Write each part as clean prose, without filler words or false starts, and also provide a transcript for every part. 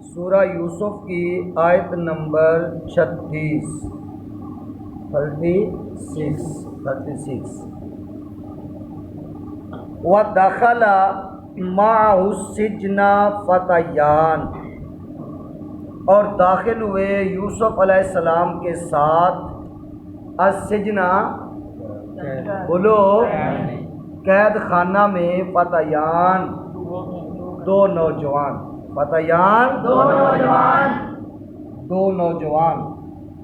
سورہ یوسف کی آیت نمبر 36 وَدَخَلَ مَعَهُ السِّجْنَ فَتَيَّانِ، اور داخل ہوئے یوسف علیہ السلام کے ساتھ السجنہ، بولو قید خانہ میں، فتیان دو نوجوان، فتیان دو نوجوان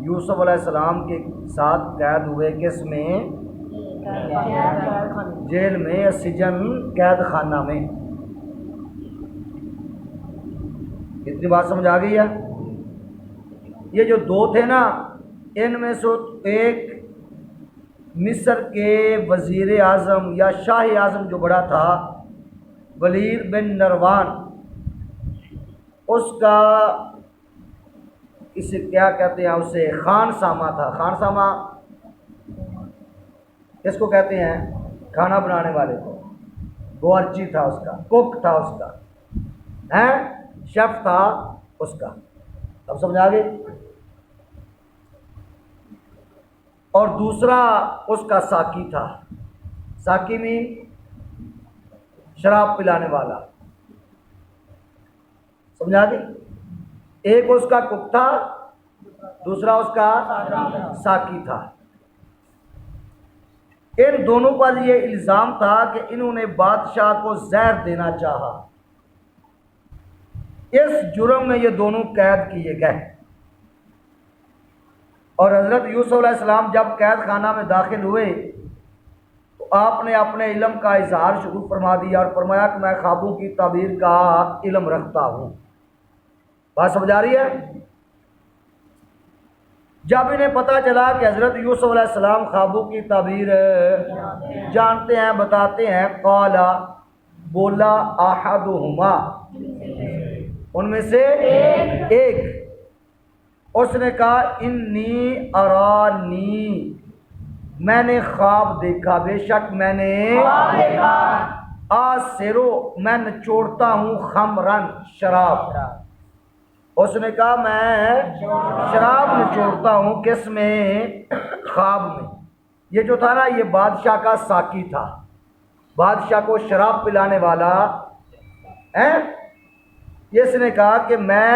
یوسف علیہ السلام کے ساتھ قید ہوئے، کس میں؟ جیل میں، سجن قید خانہ میں۔ اتنی بات سمجھ آ گئی ہے؟ یہ جو دو تھے نا، ان میں سے ایک مصر کے وزیر اعظم یا شاہ اعظم جو بڑا تھا، ولید بن نروان، اس کا اسے کیا کہتے ہیں، اسے خان سامہ تھا۔ خان سامہ اس کو کہتے ہیں کھانا بنانے والے کو، باورچی تھا اس کا، کوک تھا اس کا، شیف تھا اس کا۔ اب سمجھ آ گئی؟ اور دوسرا اس کا ساقی تھا، ساقی میں شراب پلانے والا، سمجھا گئی؟ ایک اس کا کک تھا، دوسرا اس کا ساقی تھا۔ ان دونوں پر یہ الزام تھا کہ انہوں نے بادشاہ کو زہر دینا چاہا۔ اس جرم میں یہ دونوں قید کیے گئے، اور حضرت یوسف علیہ السلام جب قید خانہ میں داخل ہوئے تو آپ نے اپنے علم کا اظہار شروع فرما دیا اور فرمایا کہ میں خوابوں کی تعبیر کا علم رکھتا ہوں۔ بات سمجھ آ رہی ہے؟ جب انہیں پتہ چلا کہ حضرت یوسف علیہ السلام خوابوں کی تعبیر جانتے ہیں، بتاتے ہیں، قال، بولا، احدہما، ان میں سے ایک، اس نے کہا، انی ارانی، میں نے خواب دیکھا، بے شک میں نے آسرو، میں نچوڑتا ہوں، خمرن، شراب۔ اس نے کہا میں شراب نچوڑتا ہوں، کس میں؟ خواب میں۔ یہ جو تھا نا، یہ بادشاہ کا ساقی تھا، بادشاہ کو شراب پلانے والا ہے۔ اس نے کہا کہ میں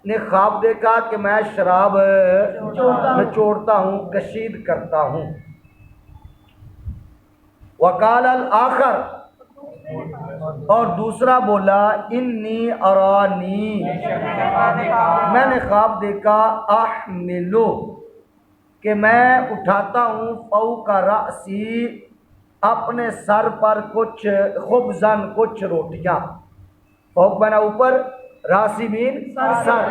نے خواب دیکھا کہ میں شراب نچوڑتا ہوں، کشید کرتا ہوں۔ وقال الآخر، اور دوسرا بولا، انی ارانی، میں نے خواب دیکھا، احملو، کہ میں اٹھاتا ہوں، فوق رأسی، اپنے سر پر، کچھ خبزن، کچھ روٹیاں۔ فوق بنا اوپر، راسی مین سر،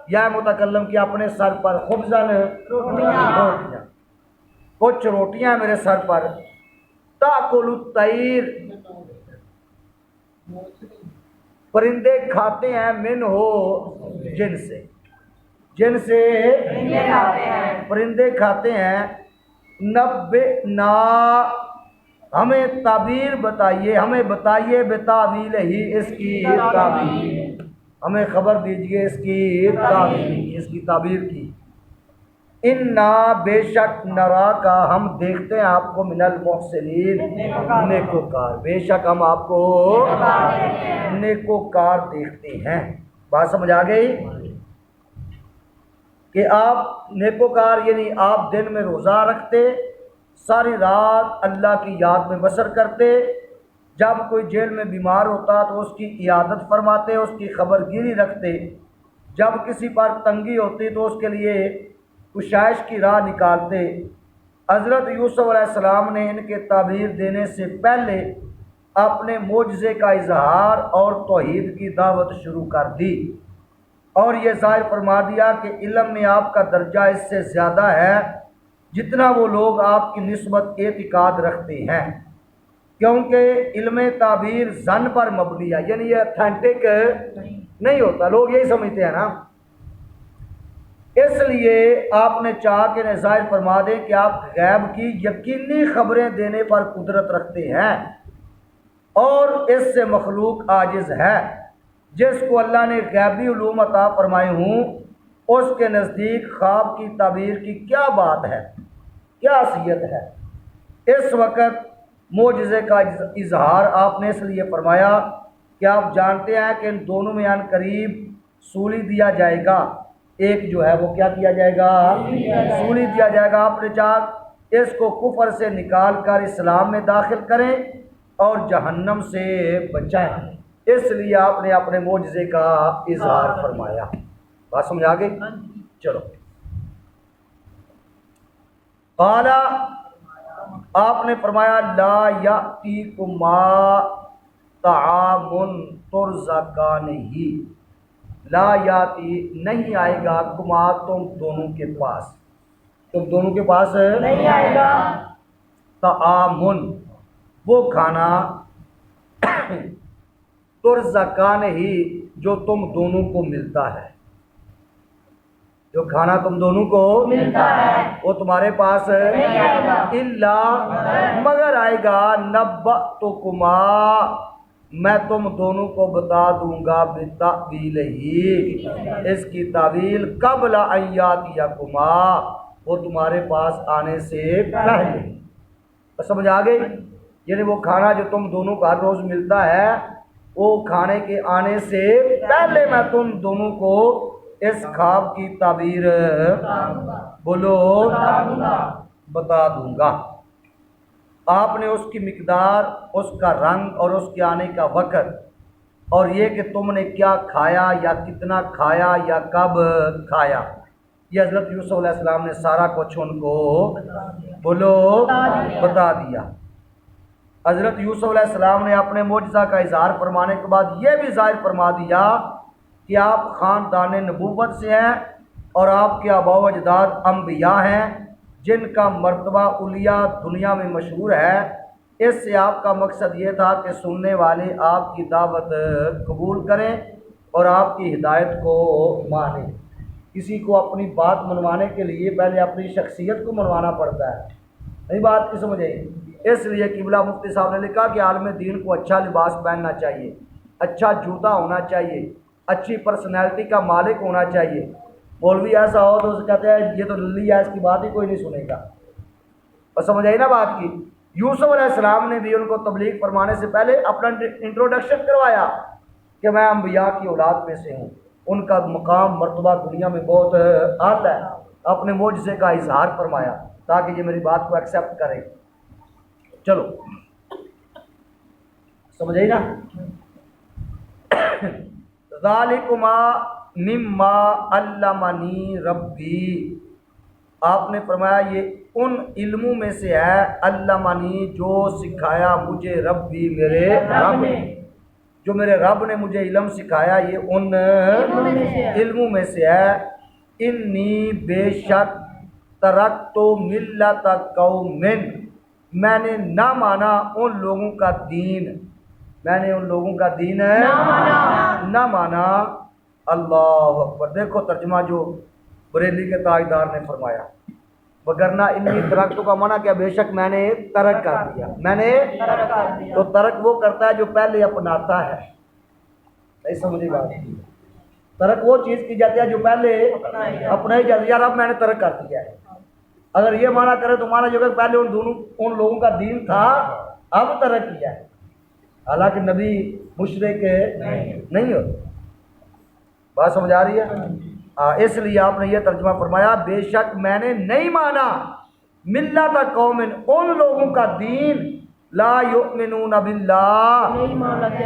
یا متکلم کی اپنے سر پر، خبزن روٹیاں، کچھ روٹیاں میرے سر پر، تاکل الطیر، پرندے کھاتے ہیں، من ہو، جن سے، جن سے پرندے کھاتے ہیں۔ نبئنا، ہمیں تعبیر بتائیے، ہمیں بتائیے، بتاویل ہی، اس کی تعبیر، ہمیں خبر دیجئے اس کی تعبیر، اس کی تعبیر کی۔ انا، بے شک، نرا کا، ہم دیکھتے ہیں آپ کو، من المحسنین، نیکوکار، بے شک ہم آپ کو نیکوکار دیکھتے ہیں۔ بات سمجھ آ گئی؟ کہ آپ نیکوکار، یعنی آپ دن میں روزہ رکھتے، ساری رات اللہ کی یاد میں بسر کرتے، جب کوئی جیل میں بیمار ہوتا تو اس کی عیادت فرماتے، اس کی خبر گیری رکھتے، جب کسی پر تنگی ہوتی تو اس کے لیے کشائش کی راہ نکالتے۔ حضرت یوسف علیہ السلام نے ان کے تعبیر دینے سے پہلے اپنے معجزے کا اظہار اور توحید کی دعوت شروع کر دی، اور یہ ظاہر فرما دیا کہ علم میں آپ کا درجہ اس سے زیادہ ہے جتنا وہ لوگ آپ کی نسبت اعتقاد رکھتے ہیں، کیونکہ علم تعبیر ظن پر مبنی ہے، یعنی یہ اتھینٹک نہیں ہوتا، لوگ یہی سمجھتے ہیں نا۔ اس لیے آپ نے چاہا کہ انہیں ظاہر فرما دیں کہ آپ غیب کی یقینی خبریں دینے پر قدرت رکھتے ہیں، اور اس سے مخلوق عاجز ہے۔ جس کو اللہ نے غیبی علوم عطا فرمائے ہوں اس کے نزدیک خواب کی تعبیر کی کیا بات ہے، کیا حیثیت ہے۔ اس وقت معجزے کا اظہار آپ نے اس لیے فرمایا کہ آپ جانتے ہیں کہ ان دونوں میں عن قریب سولی دیا جائے گا، ایک جو ہے وہ کیا کیا جائے گا، سولی دیا جائے گا۔ آپ نے چاہ اس کو کفر سے نکال کر اسلام میں داخل کریں اور جہنم سے بچائیں، اس لیے آپ نے اپنے معجزے کا اظہار فرمایا۔ بات سمجھ آ گئی؟ چلو، قال آپ نے فرمایا لا یأتیکما طعام ترزقانہ، لا یاتی نہیں آئے گا کما تم دونوں کے پاس، تم دونوں کے پاس نہیں آئے گا، طعام وہ کھانا، ترزقانہ جو تم دونوں کو ملتا ہے، جو کھانا تم دونوں کو ملتا ہے وہ تمہارے پاس نہیں آئے گا، الا مگر آئے گا نبأتکما میں تم دونوں کو بتا دوں گا بتأویلہ اس کی تعویل قبل ان یاتیکما وہ تمہارے پاس آنے سے پہلے۔ سمجھ آ گئی؟ یعنی وہ کھانا جو تم دونوں کو ہر روز ملتا ہے وہ کھانے کے آنے سے پہلے میں تم دونوں کو اس خواب کی تعبیر بولو بتا دوں گا۔ آپ نے اس کی مقدار، اس کا رنگ اور اس کے آنے کا وقت اور یہ کہ تم نے کیا کھایا یا کتنا کھایا یا کب کھایا، یہ حضرت یوسف علیہ السلام نے سارا کچھ ان کو بولو بتا دیا۔ حضرت یوسف علیہ السلام نے اپنے معجزہ کا اظہار فرمانے کے بعد یہ بھی ظاہر فرما دیا کہ آپ خاندان نبوت سے ہیں اور آپ کے آباء و اجداد انبیاء ہیں جن کا مرتبہ علیٰ دنیا میں مشہور ہے۔ اس سے آپ کا مقصد یہ تھا کہ سننے والے آپ کی دعوت قبول کریں اور آپ کی ہدایت کو مانیں۔ کسی کو اپنی بات منوانے کے لیے پہلے اپنی شخصیت کو منوانا پڑتا ہے، نہیں بات کی سمجھ آئی؟ اس لیے قبلہ مفتی صاحب نے لکھا کہ عالم دین کو اچھا لباس پہننا چاہیے، اچھا جوتا ہونا چاہیے، اچھی پرسنالٹی کا مالک ہونا چاہیے۔ مولوی ایسا ہو تو اسے کہتے ہیں یہ تو للی ہے، اس کی بات ہی کوئی نہیں سنے گا۔ اور سمجھ آئی نا بات کی؟ یوسف علیہ السلام نے بھی ان کو تبلیغ فرمانے سے پہلے اپنا انٹروڈکشن کروایا کہ میں انبیاء کی اولاد میں سے ہوں، ان کا مقام مرتبہ دنیا میں بہت اعلیٰ ہے، اپنے معجزے کا اظہار فرمایا تاکہ یہ میری بات کو ایکسیپٹ کرے۔ چلو سمجھ آئی نا؟ ذالکما مما علمنی ربی، آپ نے فرمایا یہ ان علموں میں سے ہے، علمنی جو سکھایا مجھے ربی میرے رب نے، جو میرے رب نے مجھے علم سکھایا یہ ان علموں میں سے ہے۔ انی بے شک ترکت ملت قوم، میں نے نہ مانا ان لوگوں کا دین، میں نے ان لوگوں کا دین نہ مانا۔ اللہ اکبر! دیکھو ترجمہ جو بریلی کے تاجدار نے فرمایا، وگرنہ انی ترکت کا معنی کیا؟ بے شک میں نے ترک کر دیا، میں نے تو ترک وہ کرتا ہے جو پہلے اپناتا ہے، نہیں سمجھی بات؟ ترک وہ چیز کی جاتی ہے جو پہلے اپنا ہی جاتی ہے، یار اب میں نے ترک کر دیا ہے۔ اگر یہ معنی کرے تو مانا جو کہ پہلے ان لوگوں کا دین تھا اب ترک کیا ہے، حالانکہ نبی مشرک نہیں ہوتے۔ بات سمجھ آ رہی ہے؟ اس لیے آپ نے یہ ترجمہ فرمایا بے شک میں نے نہیں مانا ملت قوم، ان لوگوں کا دین لا یؤمنون باللہ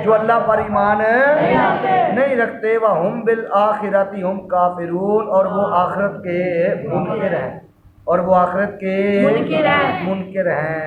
جو اللہ پر ایمان نہیں رکھتے، وہم بالآخرۃ ہم کافرون اور وہ آخرت کے منکر ہیں، اور وہ آخرت کے منکر ہیں۔